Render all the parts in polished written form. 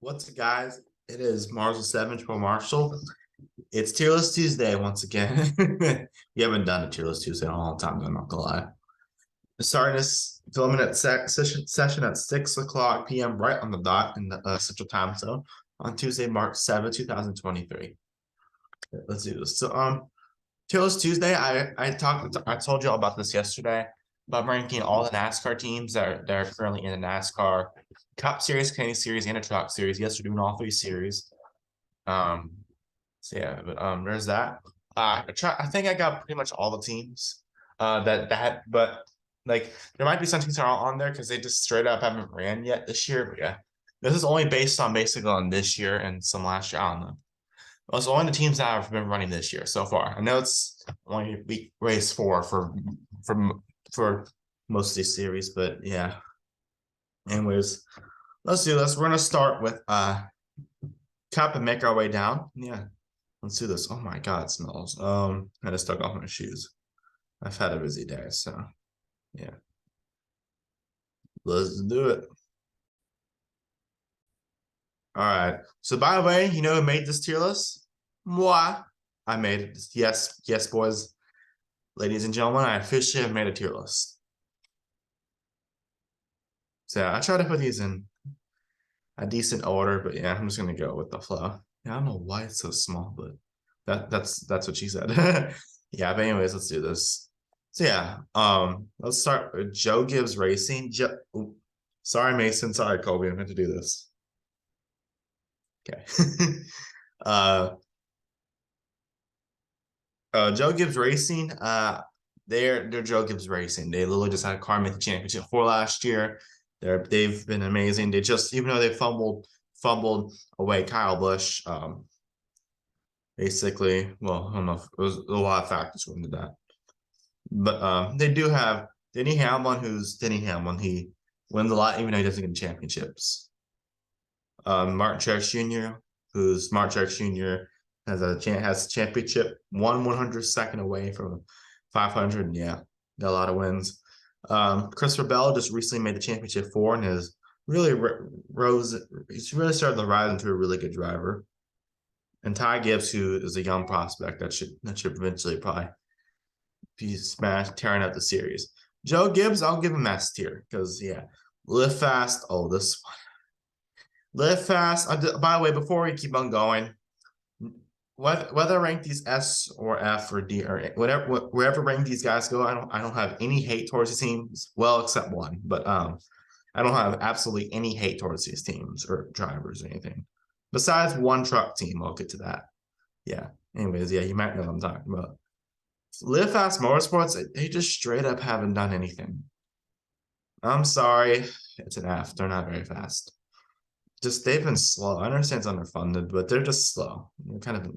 What's up, guys? It is Marshall 7 Pro Marshall. It's Tier List Tuesday once again. We haven't done a Tier List Tuesday in a long time, I'm not gonna lie. Starting this filming at session at 6 o'clock p.m. right on the dot in the Central Time Zone on Tuesday, March 7, 2023. Let's do this. Tier List Tuesday, I told you all about this yesterday about ranking all the NASCAR teams that are currently in the NASCAR Cup Series, Canadian Series, and a Truck Series. Yes, we're doing all three series. So yeah, but there's that. I think I got pretty much all the teams. But like there might be some teams that aren't on there because they just straight up haven't ran yet this year. But yeah, this is only based on basically on this year and some last year. I don't know. It's only the teams that have been running this year so far. I know it's only week race 4 for most of these series, but yeah. Anyways, let's do this. We're gonna start with Cup and make our way down. Yeah, let's do this. Oh my God, it smells. I just took off my shoes. I've had a busy day, so yeah. Let's do it. All right. So by the way, you know who made this tier list? Moi. I made it. Yes, yes, boys. Ladies and gentlemen, I officially have made a tier list. So I try to put these in a decent order, but yeah, I'm just gonna go with the flow. Yeah, I don't know why it's so small, but that's what she said. Yeah, but anyways, let's do this. So yeah, let's start with Joe Gibbs Racing. Sorry, Mason. Sorry, Kobe. I'm going to do this. Okay. Joe Gibbs Racing. They're Joe Gibbs Racing. They literally just had a car make the championship for last year. They've been amazing. They just, even though they fumbled away Kyle Busch, basically, well, I don't know if it was a lot of factors went into that. But they do have Denny Hamlin, who's Denny Hamlin. He wins a lot, even though he doesn't get championships. Martin Truex Jr., who's Martin Truex Jr. has a championship, 1/100 away from 500. Yeah, got a lot of wins. Christopher Bell just recently made the championship 4 and has really he's really started to rise into a really good driver. And Ty Gibbs, who is a young prospect that should eventually probably be tearing out the series. Joe Gibbs, I'll give him S tier because yeah, live fast. Oh, this one. Live fast. By the way, before we keep on going, whether I rank these S or F or D or whatever, wherever rank these guys go, I don't have any hate towards these teams. Well, except one, but I don't have absolutely any hate towards these teams or drivers or anything. Besides one truck team, I'll get to that. Yeah. Anyways, yeah, you might know what I'm talking about. Live Fast Motorsports, they just straight up haven't done anything. I'm sorry, it's an F. They're not very fast. Just they've been slow. I understand it's underfunded, but they're just slow. They're kind of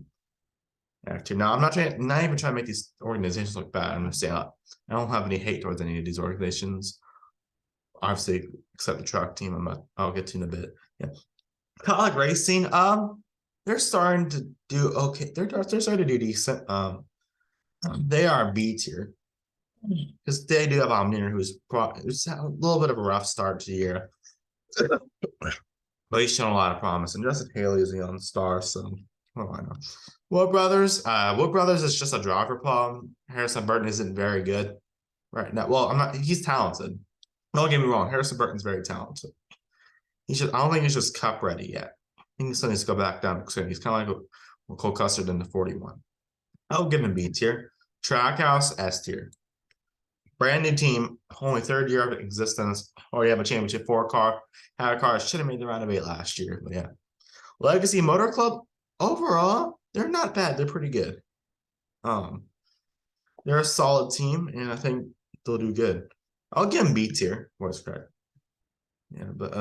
active. Now, I'm not even trying to make these organizations look bad. I'm just saying I don't have any hate towards any of these organizations. Obviously, except the truck team. I'll get to in a bit. Yeah. College Racing, they're starting to do okay. They're starting to do decent. They are B tier because they do have Omnier, who's had a little bit of a rough start to the year, but he's shown a lot of promise. And Justin Haley is a young star, so what do I know? Wood Brothers is just a driver problem. Harrison Burton isn't very good right now. Well, I'm not. He's talented. Don't get me wrong. Harrison Burton's very talented. I don't think he's just cup ready yet. I think he still needs to go back down because he's kind of like Cole Custer in the 41. I'll give him B tier. Trackhouse S tier. Brand new team, only third year of existence. Already have a championship 4 car. Had a car should have made the round of 8 last year, but yeah. Legacy Motor Club, overall, they're not bad. They're pretty good. They're a solid team, and I think they'll do good. I'll give them B tier. What's correct? Yeah, but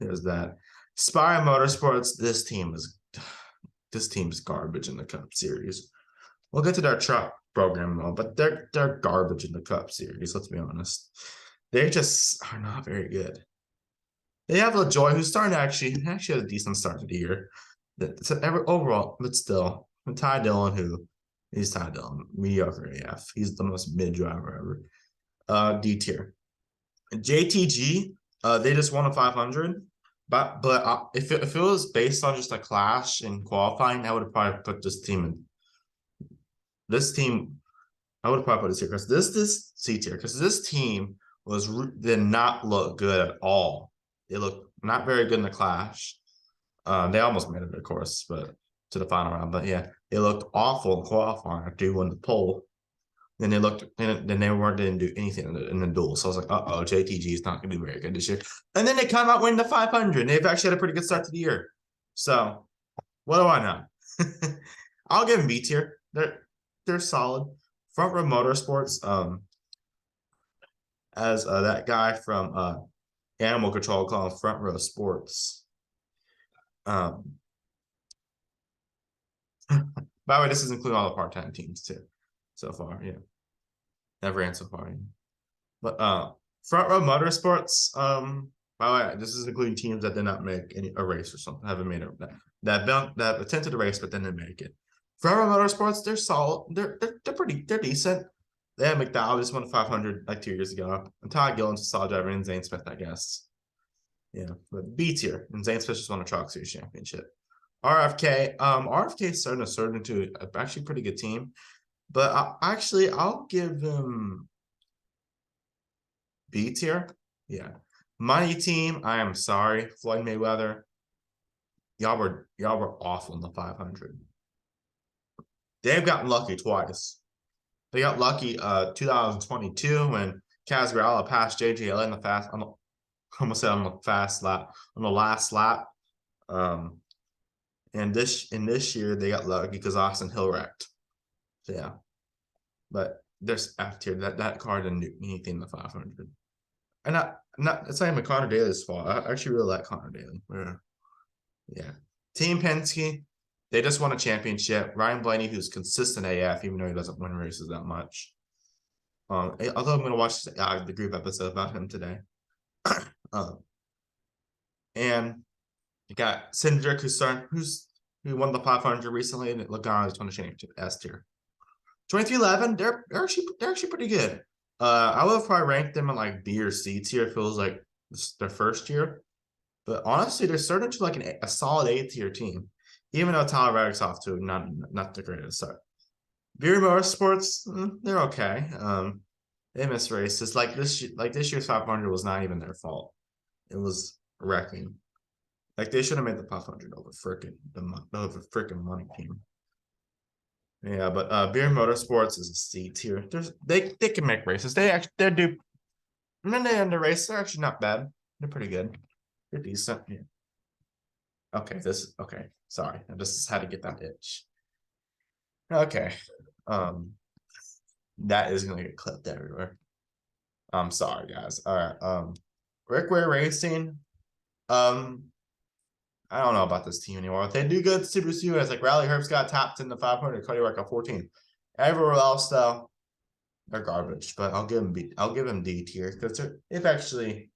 there's that. Spire Motorsports. This team's garbage in the Cup Series. We'll get to their truck program, but they're garbage in the Cup Series. Let's be honest. They just are not very good. They have LaJoy, who's starting to actually had a decent start to the year. Overall, but still, Ty Dillon, he's Ty Dillon, mediocre AF. He's the most mid driver ever. D tier. JTG, they just won a 500. But if it was based on just a clash in qualifying, I would have probably put this team in. This team, I would have probably put this here because this C tier because this team did not look good at all. They looked not very good in the clash. They almost made it, of course, but to the final round. But yeah, they looked awful in qualifying after you won the pole. Then they looked, then they didn't do anything in the duel. So I was like, JTG is not going to be very good this year. And then they come out winning the 500. They've actually had a pretty good start to the year. So what do I know? I'll give them B tier. They're solid. Front Row Motorsports, as that guy from Animal Control called Front Row Sports. By the way, this is including all the part-time teams too. So far, yeah. Never ran so far. Yeah. But Front Row Motorsports, by the way, this is including teams that did not make a race or something, haven't made that attempted a race but then didn't make it. Front Row Motorsports, they're solid. They're decent. They had McDowell just won 500 like 2 years ago. And Todd Gilliland's a solid driver, and Zane Smith, I guess. Yeah, but B tier, and Zane Smith just won a Truck Series championship. RFK, RFK is starting to turn into actually a pretty good team, but I'll give them B tier. Yeah, money team. I am sorry, Floyd Mayweather. Y'all were awful in the 500. They've gotten lucky twice. They got lucky 2022 when Kaz Gralla passed JJL in the fast almost said on the fast lap on the last lap. And this year they got lucky because Austin Hill wrecked. So yeah. But there's F tier. That car didn't do anything in the 500. And it's not even Connor Daly's fault. I actually really like Connor Daly. Yeah. Team Penske, they just won a championship. Ryan Blaney, who's consistent AF, even though he doesn't win races that much. Although I'm going to watch the group episode about him today. And you got Cindric, who won the 500 recently, and Logano just won a championship S tier. 2311, they're actually pretty good. I would have probably ranked them in like B or C tier. It feels like their first year, but honestly, they're starting to like a solid A tier team, even though Tyler Reddick's off to not the greatest start. Veer Motorsports, they're okay. They missed races. Like this year's 500 was not even their fault. It was wrecking. Like they should have made the 500 over freaking money team. Yeah, but Beer Motorsports is a C tier. They can make races. They're due. And then they end the race. They're actually not bad. They're pretty good. They're decent. Yeah. Okay, okay. Sorry, I just had to get that itch. Okay. That is gonna get clipped everywhere. I'm sorry, guys. All right. Rickway Racing. I don't know about this team anymore. If they do good Super Series, like Rally Herbst got tapped in the 500, Cody Work got 14. Everywhere else, though, they're garbage. But I'll give them D tier because they've actually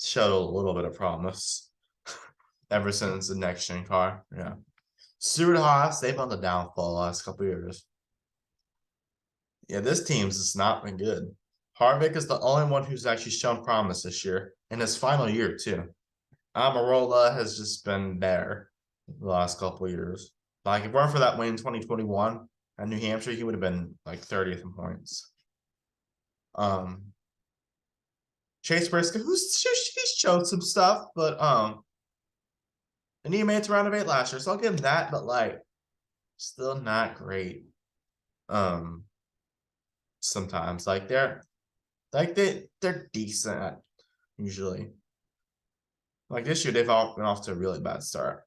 showed a little bit of promise ever since the next gen car. Yeah. Stuart Haas, they've on the downfall the last couple years. Yeah, this team's just not been good. Harvick is the only one who's actually shown promise this year in his final year, too. Amarola has just been there the last couple of years. Like, if it weren't for that win in 2021 at New Hampshire, he would have been like 30th in points. Chase Briscoe, he's showed some stuff, but and he made it to round of 8 last year, so I'll give him that, but like still not great. Sometimes like they're decent usually. Like this year, they've all been off to a really bad start.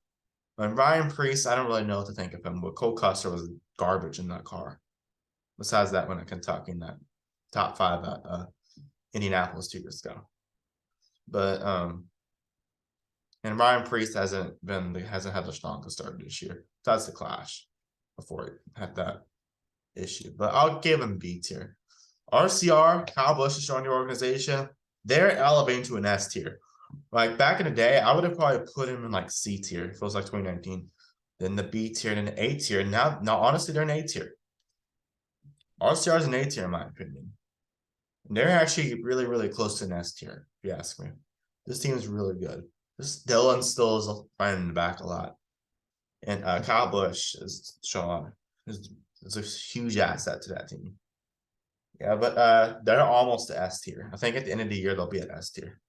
And Ryan Preece, I don't really know what to think of him, but Cole Custer was garbage in that car. Besides that one at Kentucky in that top 5 at Indianapolis 2 years ago. But and Ryan Preece hasn't had the strongest start this year. That's the Clash before he had that issue. But I'll give him B tier. RCR, Kyle Busch is showing your organization. They're elevating to an S tier. Like back in the day, I would have probably put him in like C tier. It feels like 2019. Then the B tier, and then the A tier. Now honestly, they're an A tier. RCR is an A tier in my opinion. And they're actually really, really close to an S tier, if you ask me. This team is really good. This Dylan still is right in the back a lot. And Kyle Busch is showing is a huge asset to that team. Yeah, but they're almost to S tier. I think at the end of the year they'll be at S tier.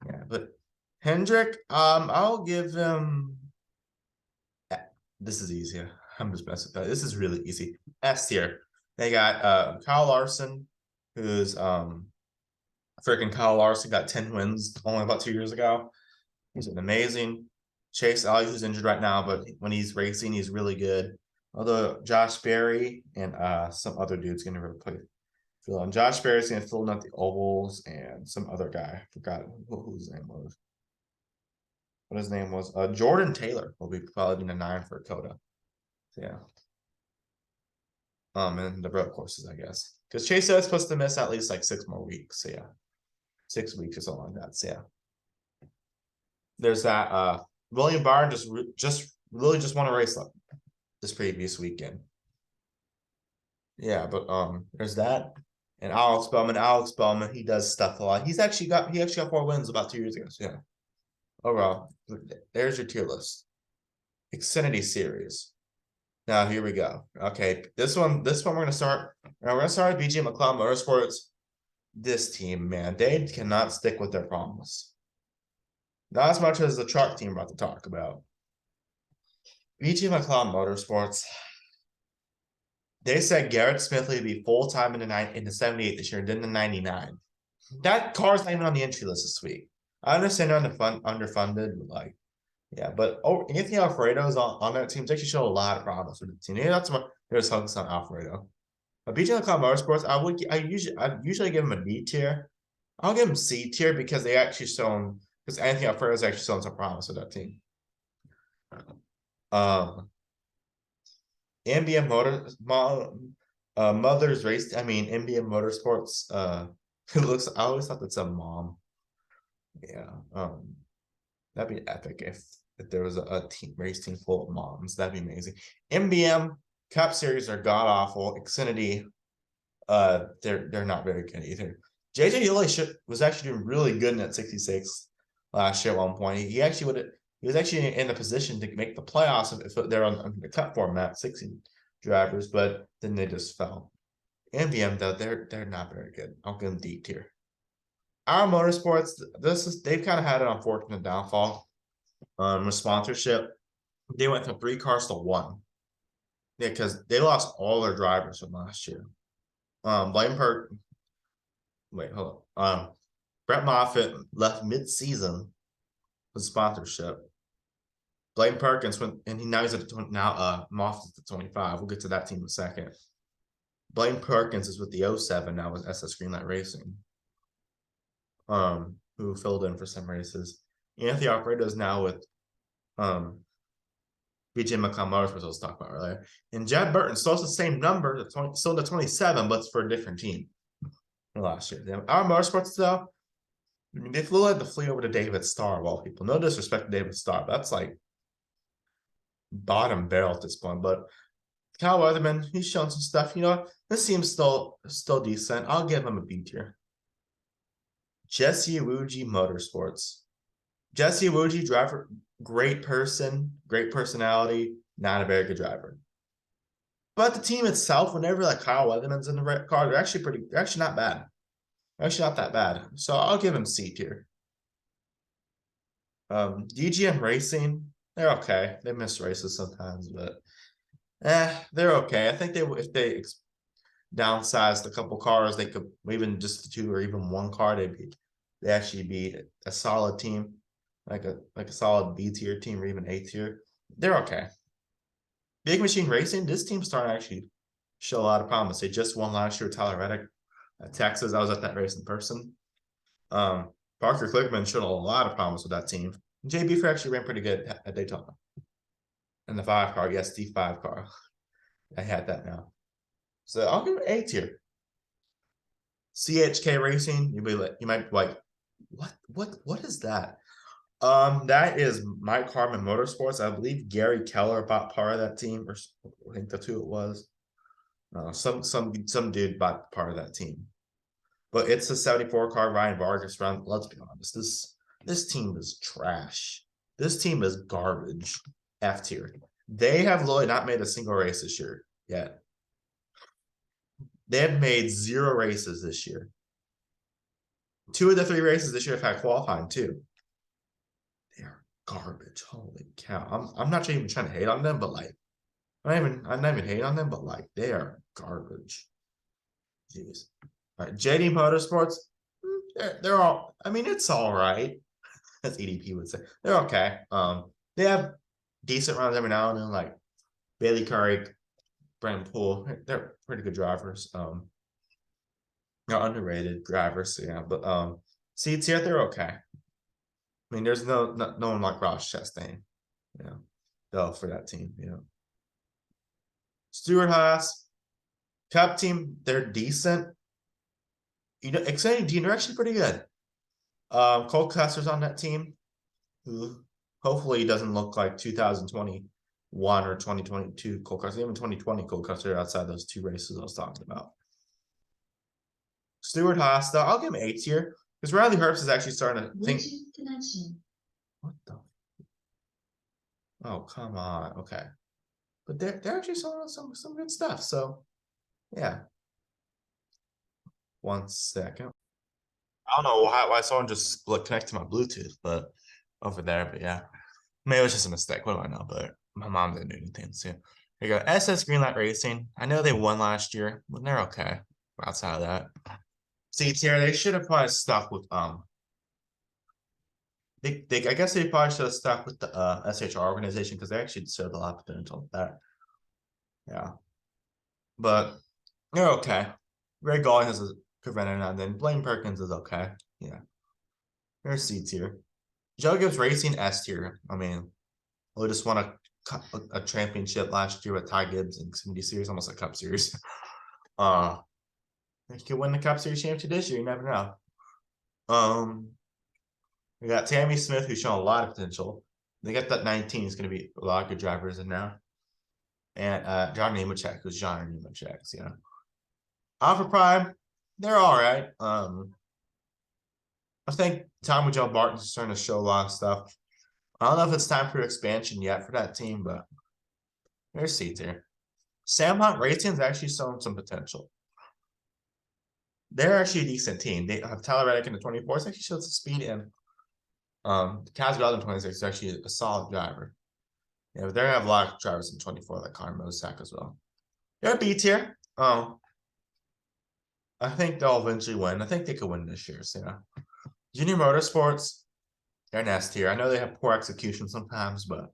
Yeah, but Hendrick, I'll give him. This is easy. I'm just messing with that. This is really easy. S tier. They got Kyle Larson, who's freaking Kyle Larson got 10 wins only about 2 years ago. He's an amazing. Chase Elliott, who's injured right now, but when he's racing, he's really good. Although Josh Berry and some other dude's gonna really play. And Josh Berry's gonna fill in out the ovals, and some other guy. I forgot who his name was. What his name was? Jordan Taylor will be probably in the 9 for Coda. So, yeah. And the road courses, I guess, because Chase is supposed to miss at least like 6 more weeks. So yeah, 6 weeks or something like that. So yeah. There's that. William Byron just won a race this previous weekend. Yeah, but there's that. And Alex Bellman, he does stuff a lot. He actually got 4 wins about 2 years ago. So yeah. Overall, there's your tier list. Xfinity Series. Now here we go. Okay, this one we're gonna start. We're gonna start with BG McLeod Motorsports. This team, man, they cannot stick with their promise. Not as much as the truck team we're about to talk about. BG McLeod Motorsports. They said Garrett Smithley would be full time in the 78 this year, and then the 99. That car's not even on the entry list this week. I understand they're underfunded, but like, yeah. But Anthony Alfredo's on that team. They actually showed a lot of promise for the team. Yeah, that's what there's hugs on Alfredo. But BG McLeod Motorsports, I usually give him a D tier. I'll give him C tier because they actually shown because Anthony Alfredo's actually shown some promise with that team. NBM Mother's Race. I mean, NBM Motorsports. It looks. I always thought that's a mom. Yeah. That'd be epic if there was a race team full of moms. That'd be amazing. NBM Cup Series are god awful. Xfinity, they're not very good either. JJ Yule was actually doing really good in that 66 last year at one point. He was actually in a position to make the playoffs if they're on the Cup format, 16 drivers, but then they just fell. NBM though, they're not very good. I'll give them D tier. Our Motorsports, they've kind of had an unfortunate downfall. With sponsorship, they went from 3 cars to 1. Yeah, because they lost all their drivers from last year. Wait, hold on. Brett Moffitt left mid-season with sponsorship. Blaine Perkins went, and now he's at Moffitt's at 25. We'll get to that team in a second. Blaine Perkins is with the 07 now with SS Greenlight Racing. Who filled in for some races. Anthony Alfredo is now with BJ McLeod Motorsports I was talking about earlier. And Jed Burton still has the same number, still the 27, but it's for a different team last year. Our Motorsports, though, I mean, they flew over to David Starr of all people. No disrespect to David Starr, but that's like bottom barrel at this point. But Kyle Weatherman, he's shown some stuff. You know, this team's still decent. I'll give him a B tier. Jesse Iwuji Motorsports. Jesse Iwuji, driver, great person, great personality, not a very good driver. But the team itself, whenever like Kyle Weatherman's in the red car, they're actually not bad. Actually not that bad. So I'll give him C tier. DGN Racing, they're okay. They miss races sometimes, but they're okay. I think if they downsized a couple cars, they could even just 2 or even 1 car, they actually be a solid team, like a solid B tier team or even A tier. They're okay. Big Machine Racing, this team's starting to actually show a lot of promise. They just won last year with Tyler Reddick at Texas. I was at that race in person. Parker Klickman showed a lot of promise with that team. JB Fair actually ran pretty good at Daytona. And the 5 car, yes, the 5 car. I had that now. So I'll give it A tier. CHK Racing, you might be like, what is that? That is Mike Harmon Motorsports. I believe Gary Keller bought part of that team, or I think that's who it was. Some dude bought part of that team. But it's a 74 car Ryan Vargas run. Let's be honest, This team is trash. This team is garbage. F tier. They have literally not made a single race this year yet. They have made 0 races this year. 2 of the 3 races this year have had qualifying too. They are garbage. Holy cow. I'm not even trying to hate on them, but like I'm not even hating on them, but like they are garbage. Jeez. All right, JD Motorsports, they're all, I mean, it's all right. As EDP would say. They're okay. They have decent runs every now and then, like Bailey Curry, Brandon Poole. They're pretty good drivers. Not underrated drivers, so yeah. But seats here, they're okay. I mean, there's no one like Ross Chastain, you know, though, for that team, you know. Stewart Haas, Cup team, they're decent. You know, exciting team, they're actually pretty good. Cole Custer's on that team, who hopefully doesn't look like 2021 or 2022 Cole Custer, even 2020 Cole Custer outside those 2 races I was talking about. Stewart Haas, though, I'll give him 8 here because Riley Herbst is actually starting to think. What the? Oh, come on. Okay. But they're actually showing some good stuff. So, yeah. 1 second. I don't know why someone just connected to my Bluetooth, but over there. But yeah, maybe it was just a mistake. What do I know? But my mom didn't do anything. So here you go. SS Greenlight Racing. I know they won last year, but they're okay. Outside of that, seats here, they should have probably stuck with They I guess they probably should have stuck with the SHR organization because they actually served a lot of potential there. Yeah, but they're okay. Ray Galling has a preventer, and then Blaine Perkins is okay. Yeah, there's C tier. Joe Gibbs Racing S tier. I mean, we just won a championship last year with Ty Gibbs in Xfinity Series, almost a Cup Series. They could win the Cup Series championship this year. You never know. We got Tammy Smith, who's shown a lot of potential. They got that 19 is going to be a lot of good drivers in now. And John Nemechek, who's John Nemechek, you know. Alpha Prime, they're all right. I think Tommy Joe Barton's starting to show a lot of stuff. I don't know if it's time for expansion yet for that team, but there's C tier. Sam Hunt Racing's actually shown some potential. They're actually a decent team. They have Tyler Reddick in the 24. It's actually shows some speed in. Kaz Bell in 26 is actually a solid driver. Yeah, but they have a lot of drivers in 24, like Connor Mosack as well. They're B tier. I think they'll eventually win. I think they could win this year. So yeah. Junior Motorsports, they're an S tier. I know they have poor execution sometimes, but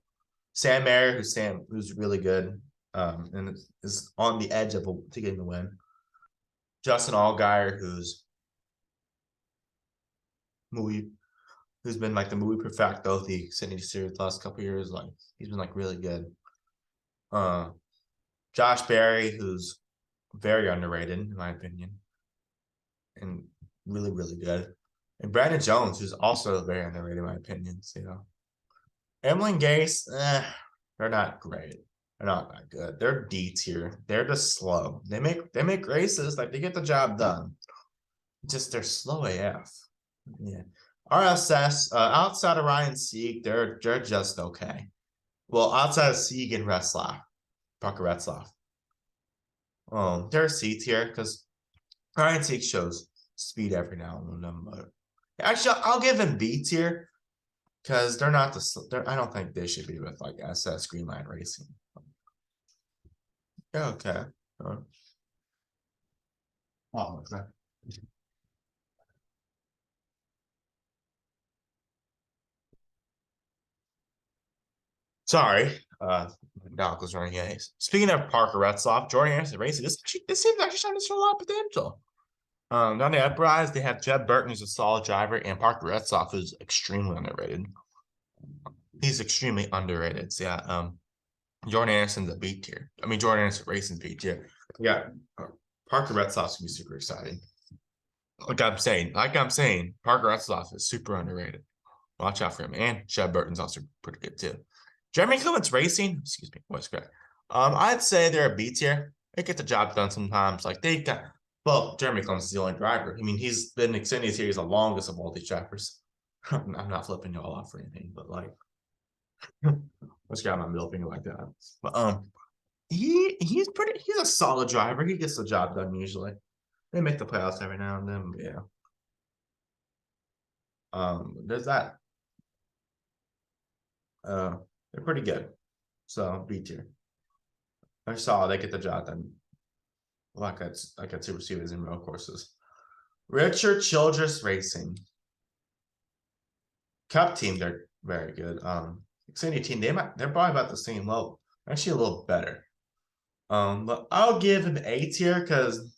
Sam Mayer, who's really good, and is on the edge of to getting the win. Justin Allgaier, who's been like the movie perfecto of the Xfinity Series the last couple years. Like he's been like really good. Josh Berry, who's very underrated in my opinion, and really, really good. And Brandon Jones, who's also very underrated in my opinion. So, you know, Emily and Gase, they're not great. They're not that good. They're D tier. They're just slow. They make races, like they get the job done. Just they're slow AF. Yeah. RSS, outside of Ryan Sieg, they're just okay. Well, outside of Sieg and Retzlaff, Parker Retzlaff. They're C tier because Ryan Sieg shows speed every now and then. But actually, I'll give them B tier because they're not I don't think they should be with like SS Greenlight Racing. Yeah, okay. Oh, okay. Sorry, dog was running in. Speaking of Parker Retzlaff, Jordan Anderson Racing, this seems actually starting to show a lot of potential. On the uprise, they have Jeb Burton, who's a solid driver, and Parker Retzlaff, who's extremely underrated. He's extremely underrated. So yeah, Jordan Anderson's a B tier. I mean, Jordan Anderson Racing's B tier. Yeah, Parker Retzlaff's gonna be super exciting. Like I'm saying, Parker Retzlaff is super underrated. Watch out for him. And Jeb Burton's also pretty good too. Jeremy Clements Racing, excuse me, voice crack. I'd say they're a B tier. They get the job done sometimes. Like Jeremy Clements is the only driver. I mean, he's been in Xfinity Series the longest of all these drivers. I'm not flipping y'all off or anything, but like, let's grab my middle finger like that. But he's a solid driver. He gets the job done usually. They make the playoffs every now and then. But yeah. There's that. They're pretty good. So B tier. They're solid. They get the job done. Like at Super Series and road courses. Richard Childress Racing. Cup team, they're very good. Xfinity team, they're probably about the same level. Actually, a little better. But I'll give him A tier because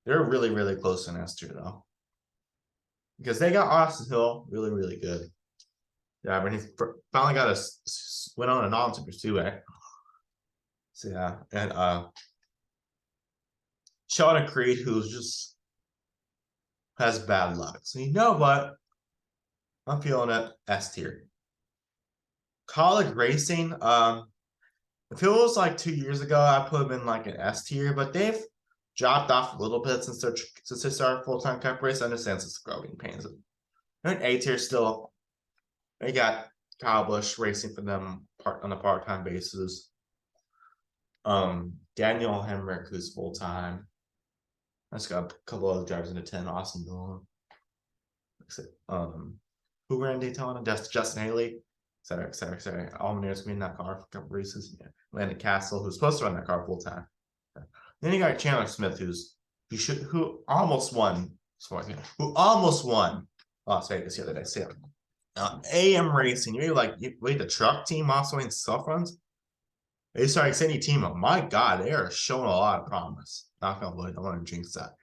they're really, really close in S tier though. Because they got Austin Hill, really, really good. Yeah, but he's finally got a went on a non-super two-way. So yeah, and Shauna Creed, who's just has bad luck. So you know what? I'm feeling it S tier. College racing, if it was like 2 years ago, I put them in like an S tier, but they've dropped off a little bit since they started full-time cup race. I understand it's growing pains. They're an A tier still. They got Kyle Busch racing for them on a part-time basis. Daniel Hemrick, who's full-time. Let's got a couple other drivers in the 10. Austin Dillon. Who ran Daytona? Justin Haley, et cetera. All Maneers gonna be in that car for a couple races. Yeah. Landon Castle, who's supposed to run that car full-time. Then you got Chandler Smith, who almost won Las Vegas the other day. So AM Racing, wait, the truck team also in self runs. They started Xfinity team. Oh my God, they are showing a lot of promise. Not gonna wood, I don't want to jinx that.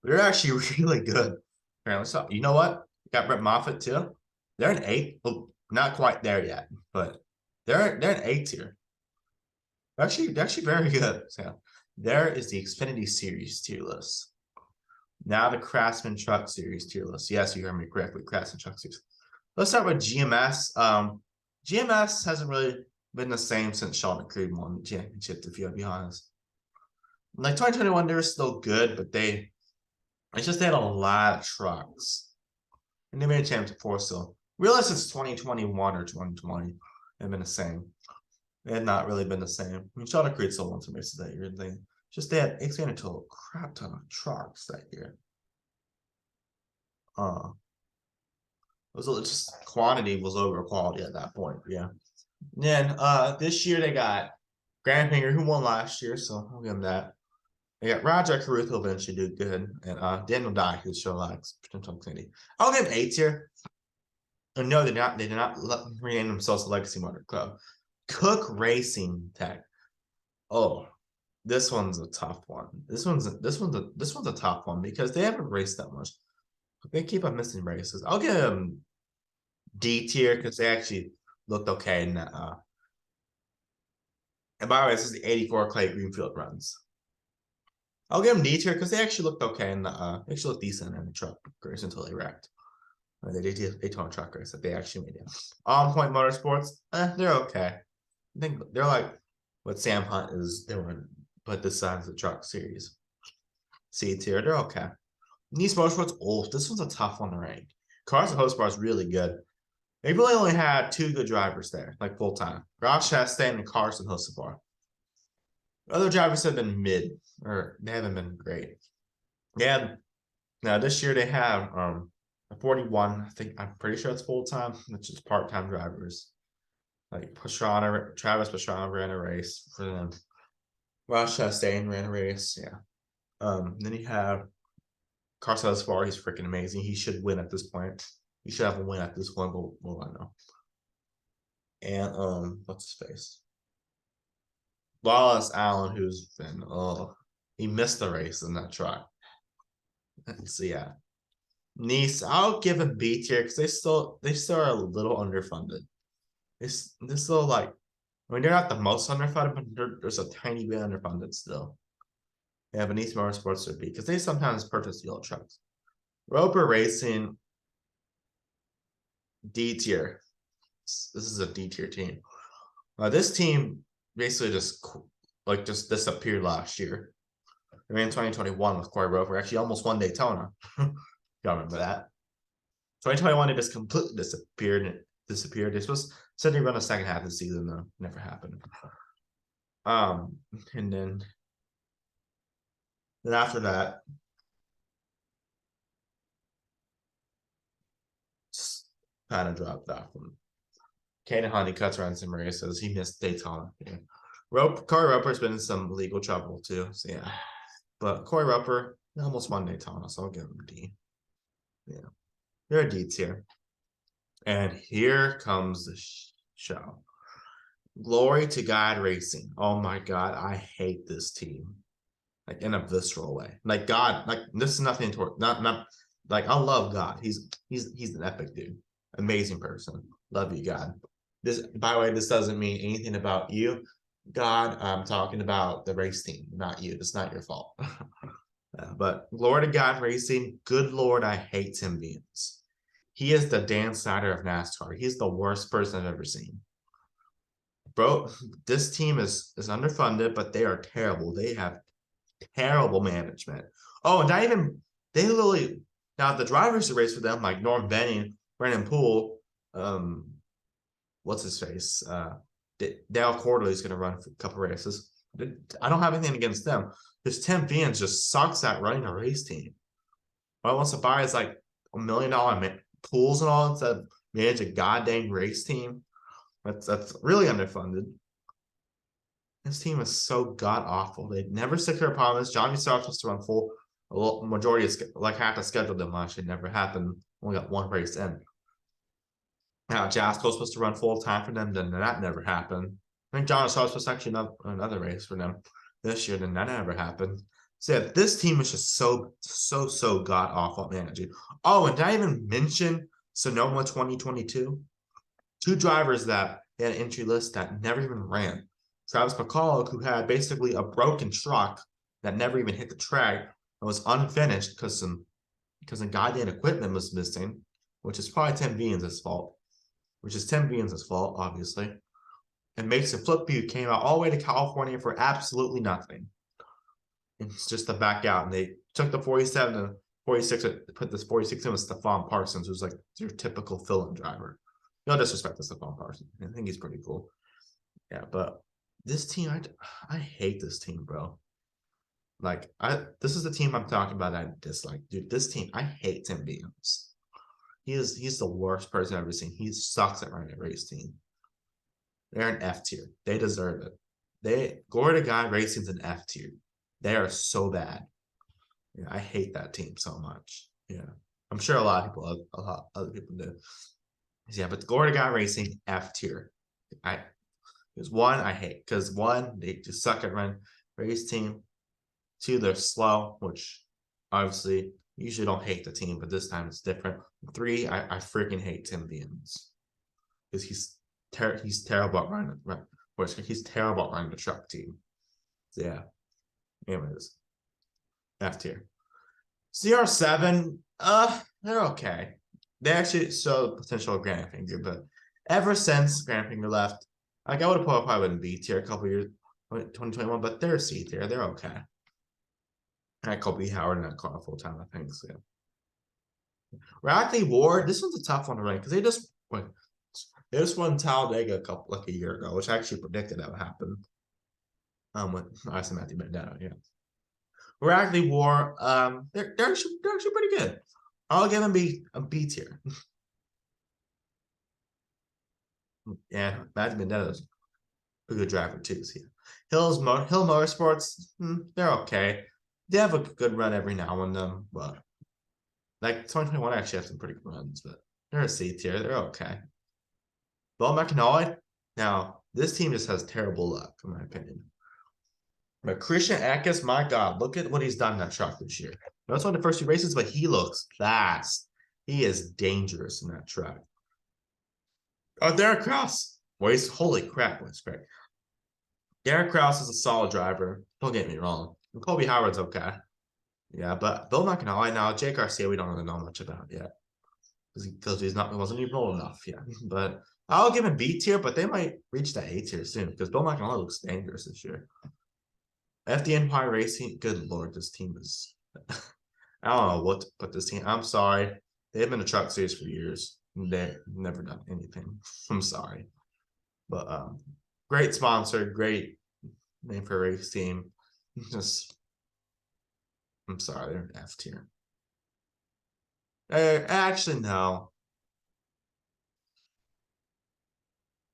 They're actually really good. Apparently, so you know what? Got Brett Moffitt too. They're an 8. Well, not quite there yet, but they're an 8 tier. They're actually very good. So there is the Xfinity Series tier list. Now the Craftsman Truck Series tier list. Yes, you heard me correctly. Craftsman Truck Series. Let's start with GMS. GMS hasn't really been the same since Sheldon Creed won the championship, if you gotta be honest. Like 2021, they were still good, but they had a lot of trucks. And they made a championship before, so realize it's 2021 or 2020. They've been the same. They had not really been the same. I mean, Sheldon Creed still won some races that year. They had expanded to a crap ton of trucks that year. It was just quantity was over quality at that point. Yeah. And then this year they got Grant Finger, who won last year, so I'll give him that. They got Roger Caruth, who eventually do good, and Daniel Dye, who's shown a lot of potential opportunity. I'll give him A tier. And no, they did not rename themselves the Legacy Motor Club. Cook Racing Tech. Oh, this one's a tough one. This one's a tough one because they haven't raced that much. They keep on missing races. I'll give them D tier because they actually looked okay in that. And by the way, this is the 84 Clay Greenfield runs. I'll give them D tier because they actually looked okay in the they actually looked decent in the truck race until they wrecked. They did Daytona truck race that they actually made it. On Point Motorsports, they're okay. I think they're like what Sam Hunt is doing, but this side's the truck series. C tier, they're okay. NASCAR Motorsports, this one's a tough one to rank. Carson Hosebar is really good. They really only had 2 good drivers there, like full time. Ross Chastain and Carson Hosebar. Other drivers have been mid, or they haven't been great. Now this year they have 41. I'm pretty sure it's full time, which is part time drivers. Like Travis Pastrana ran a race for them. Ross Chastain ran a race, yeah. Then you have Carson Hosebar. He's freaking amazing. He should win at this point. He should have a win at this point, but I know. And what's his face? Wallace Allen, who's been he missed the race in that truck. So yeah. Nice, I'll give him B tier because they still are a little underfunded. They're still like, I mean, they're not the most underfunded, but there's a tiny bit underfunded still. Yeah, but NASCAR Motorsports are B because they sometimes purchase the old trucks. Roper Racing, D tier. This is a D tier team. This team basically just disappeared last year. They ran 2021 with Corey Roper. Actually, almost won Daytona. Y'all remember that? 2021, it just completely disappeared. They're supposed to run the second half of the season, though. Never happened. And then after that, just kind of dropped off. Caden Honey cuts around some races. He missed Daytona. Yeah. Corey Roper's been in some legal trouble too. So yeah. But Corey Roper almost won Daytona, so I'll give him a D. Yeah. There are D's here. And here comes the show. Glory to God Racing. Oh my God, I hate this team. Like in a visceral way. Like God, like this is nothing toward not like I love God. He's an epic dude. Amazing person. Love you, God. This, by the way, this doesn't mean anything about you. God, I'm talking about the race team, not you. It's not your fault. But glory to God Racing. Good Lord, I hate Tim Beans. He is the Dan Snyder of NASCAR. He's the worst person I've ever seen. Bro, this team is underfunded, but they are terrible. They have terrible management. Oh, and they literally, now the drivers who race for them, like Norm Benning, Brennan Poole, what's his face? Dale Corley is going to run for a couple races. I don't have anything against them. Because Tim Beans just sucks at running a race team. All he wants to buy is like $1 million pools and all instead of manage a goddamn race team. That's really underfunded. This team is so god awful. They never stick to their promise. Johnny Stark supposed to run full. A majority of like half the schedule them last year. Never happened. Only got one race in. Now Jasco's supposed to run full time for them. Then that never happened. I think Johnny Stark was actually another race for them this year. Then that never happened. So yeah, this team is just so god awful managing. Oh, and did I even mention Sonoma 2022? Two drivers that they had an entry list that never even ran. Travis McCall, who had basically a broken truck that never even hit the track and was unfinished because some goddamn equipment was missing, which is probably Tim Beans' fault. Obviously. And Mason Flipview came out all the way to California for absolutely nothing. It's just to back out. And they took the 47 and 46, put this 46 in with Stephon Parsons, who's like your typical fill-in driver. No disrespect to Stephon Parsons. I think he's pretty cool. Yeah, but this team, I hate this team, bro. Like, this is the team I'm talking about that I dislike. Dude, this team, I hate Tim Beans. He's the worst person I've ever seen. He sucks at running a race team. They're an F tier. They deserve it. Glory to God Racing's an F tier. They are so bad. Yeah, I hate that team so much. Yeah. I'm sure a lot of other people do. Yeah, but Glory to God Racing, F tier. There's one I hate because one, they just suck at running race team. Two, they're slow, which obviously usually don't hate the team, but this time it's different. Three, I freaking hate Tim Beans because he's terrible at running. He's terrible at running the truck team. So yeah. Anyways, F tier. CR7, they're okay. They actually show potential Grand Finger, but ever since Grand Finger left, like I would have probably been B tier a couple years, 2021, but they're C tier. They're okay. I Colby Howard in that car full time, I think. So. Rackley Ward, this one's a tough one to rank because they just won Talladega a year ago, which I actually predicted that would happen. With I said Matthew Bandana, yeah. Rackley Ward, they're actually pretty good. I'll give them a B tier. Yeah, Matthew Bandetta's a good driver too. So yeah. Hill Motorsports, they're okay. They have a good run every now and then, but like 2021 actually have some pretty good runs, but they're a C tier. They're okay. Bill McAnally, now this team just has terrible luck, in my opinion. But Christian Eckes, my God, look at what he's done in that truck this year. That's one of the first two races, but he looks fast. He is dangerous in that truck. Oh, Derek Kraus. Holy crap, was great. Derek Kraus is a solid driver. Don't get me wrong. And Colby Howard's okay. Yeah, but Bill McAnally now, Jake Garcia, we don't really know much about yet. Because he wasn't even old enough yet. But I'll give him B tier, but they might reach that A tier soon because Bill McAnally looks dangerous this year. FD Empire Racing, good lord, this team is I don't know what to put this team. I'm sorry. They've been a truck series for years. They've never done anything. I'm sorry. But great sponsor, great name for a race team. Just I'm sorry, they're an F tier. Actually, no.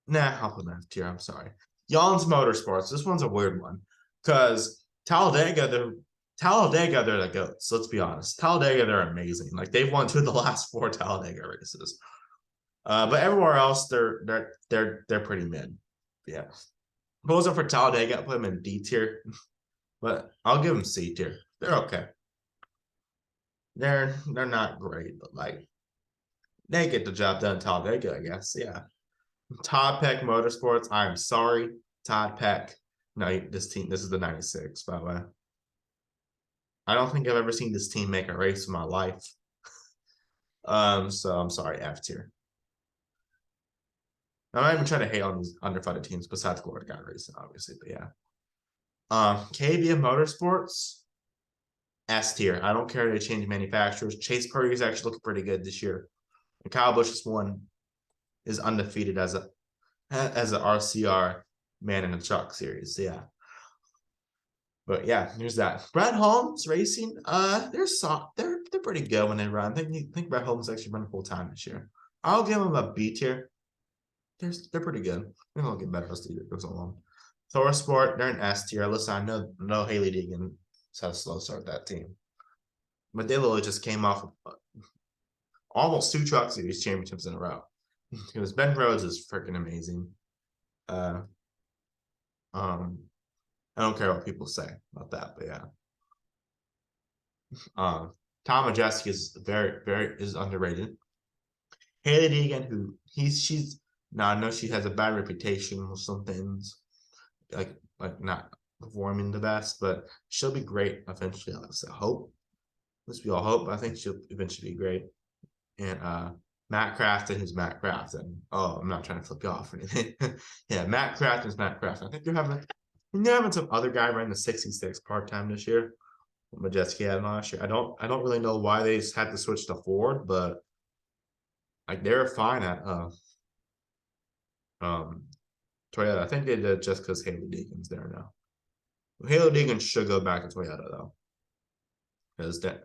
Nah, I'll put an F tier. I'm sorry. Yon's Motorsports. This one's a weird one because Talladega, they're the goats. Let's be honest. Talladega, they're amazing. Like they've won 2 of the last 4 Talladega races. But everywhere else, they're pretty mid. Yeah. If it wasn't for Talladega, I'd put them in D tier. But I'll give them C tier. They're okay. They're not great, but like they get the job done. Talladega, I guess. Yeah. Todd Peck Motorsports. I'm sorry, Todd Peck. No, this is the 96, by the way. I don't think I've ever seen this team make a race in my life. So I'm sorry, F tier. I'm not even trying to hate on these underfunded teams besides Florida Guy Racing, obviously, but yeah. KBM Motorsports, S tier. I don't care if they change manufacturers. Chase Purdy is actually looking pretty good this year. And Kyle Busch's one is undefeated as an RCR man in the truck series. Yeah. But yeah, there's that. Brett Holmes Racing, they're pretty good when they run. I think Brett Holmes actually run full time this year. I'll give them a B tier. They're pretty good. They're gonna get better as the year goes along. Thor Sport, they're an S tier. Listen, I know Haley Deegan had a slow start that team, but they literally just came off of almost 2 truck series championships in a row. Because Ben Rhodes is freaking amazing. I don't care what people say about that, but yeah. Tom Majeski is is underrated. Haley Deegan, who I know she has a bad reputation with some things, like not performing the best, but she'll be great eventually. I hope. Let's be all hope. I think she'll eventually be great. And Matt Crafton, who's Matt Crafton. Oh, I'm not trying to flip you off or anything. Yeah, Matt Crafton's Matt Crafton. I think you're having some other guy running the 66 part-time this year. Majeski had last year. I don't really know why they had to switch to Ford, but like they're fine at Toyota. I think they did just because Haley Deegan's there now. Haley Deegan should go back to Toyota though. Because that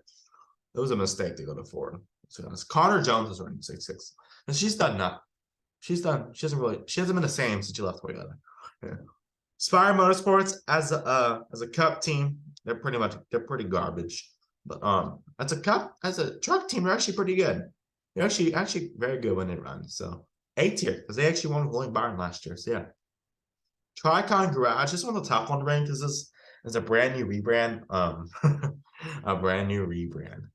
it was a mistake to go to Ford. So Connor Jones is running 66. And she's done not. She hasn't been the same since she left Toyota. Yeah. Spire Motorsports as a cup team, they're pretty garbage. But as a truck team, they're actually pretty good. They're actually very good when they run. So A tier, because they actually won with William Byron last year. So yeah. Tricon Garage, this one's a tough one to rank because this is a brand new rebrand. A brand new rebrand.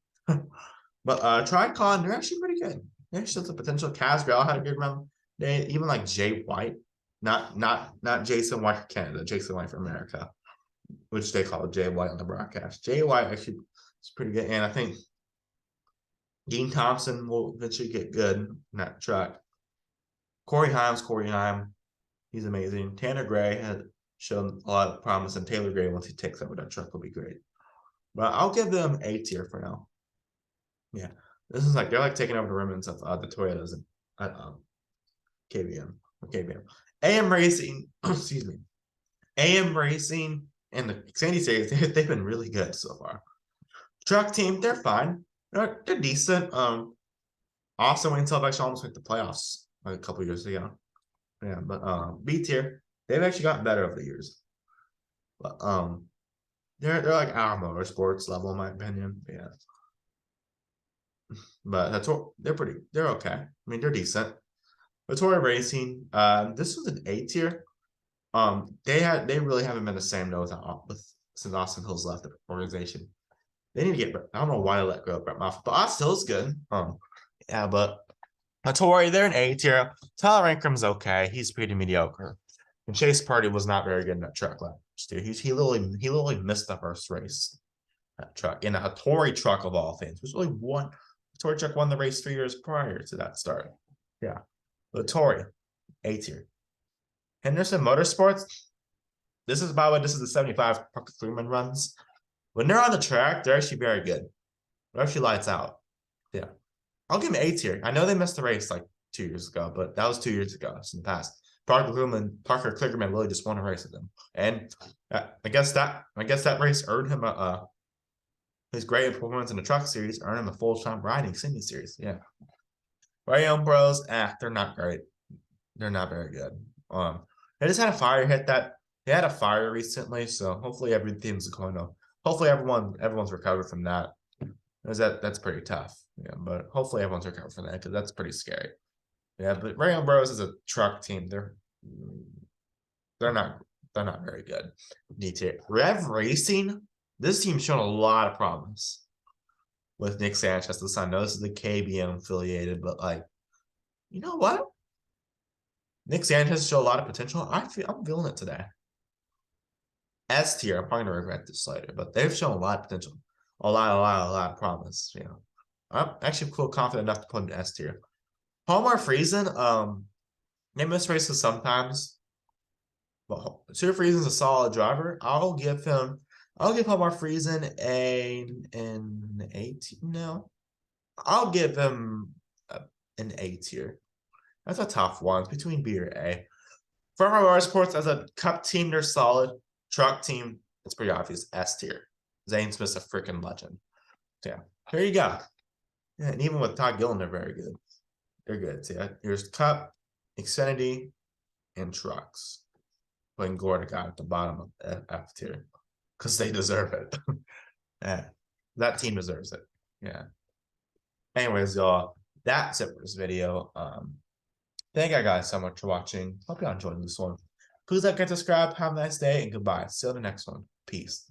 But Tricon, they're actually pretty good. There's still the potential. Casgrell had a good run. They even like Jay White, not Jason White for Canada, Jason White for America, which they call Jay White on the broadcast. Jay White actually is pretty good, and I think Dean Thompson will eventually get good in that truck. Corey Heim, he's amazing. Tanner Gray has shown a lot of promise, and Taylor Gray, once he takes over that truck, will be great. But I'll give them A tier for now. Yeah, this is like they're like taking over the remnants of the Toyotas and KBM. AM Racing, excuse me. AM Racing and the Xfinity series, they've been really good so far. Truck team, they're fine. They're decent. Austin Wayne Self actually almost went to playoffs like a couple years ago. Yeah, but B tier, they've actually gotten better over the years. But they're like our motorsports level in my opinion. Yeah. But they're okay. I mean, they're decent. Latoya Racing, this was an A tier. They really haven't been the same though since Austin Hill's left the organization. They need to get. I don't know why they let go of Brett Moffitt, but Austin Hill's good. Yeah, but Latoya, they're an A tier. Tyler Rankrum's okay. He's pretty mediocre. And Chase Purdy was not very good in that truck last year. He literally missed the first race. That truck in a Hattori truck of all things, which really won. Hattori truck won the race 3 years prior to that start. Yeah, Hattori, A tier. Henderson Motorsports. This is the 75 Parker Freeman runs. When they're on the track, they're actually very good. They're actually lights out. Yeah. I'll give him A tier. I know they missed the race like 2 years ago, but that was 2 years ago. It's in the past. Parker Kligerman really just won a race with them, and I guess that race earned him his great performance in the truck series earned him a full-time riding singing series. Yeah, Ray Bros, they're not great. They're not very good. They just had a fire hit that. They had a fire recently, so hopefully everything's going to. Hopefully everyone's recovered from that. That's pretty tough. Yeah, but hopefully everyone's recovered from that because that's pretty scary. Yeah, but Ray Bros is a truck team. They're not very good. DT Rev Racing. This team's shown a lot of promise with Nick Sanchez. The son. No, this is the KBM affiliated, but like, you know what? Nick Sanchez showed a lot of potential. I'm feeling it today. S tier. I'm probably gonna regret this later, but they've shown a lot of potential, a lot of promise. You know, I'm actually feel confident enough to put an S tier. Palmer Friesen, they miss races sometimes, but Super Friesen's a solid driver. I'll give Palmer Friesen an A tier. No, I'll give him an A tier. That's a tough one. It's between B or A. Farmer Motorsports as a cup team, they're solid. Truck team, it's pretty obvious. S tier. Zane Smith's a freaking legend. So, yeah, there you go. Yeah, and even with Todd Gillen, they're very good. They're good. So, yeah, here's Cup, Xfinity, and Trucks. Putting Gorda at the bottom of F tier because they deserve it. Yeah, that team deserves it. Yeah. Anyways, y'all, that's it for this video. Thank you guys so much for watching. Hope y'all enjoyed this one. Please like and subscribe. Have a nice day and goodbye. See you on the next one. Peace.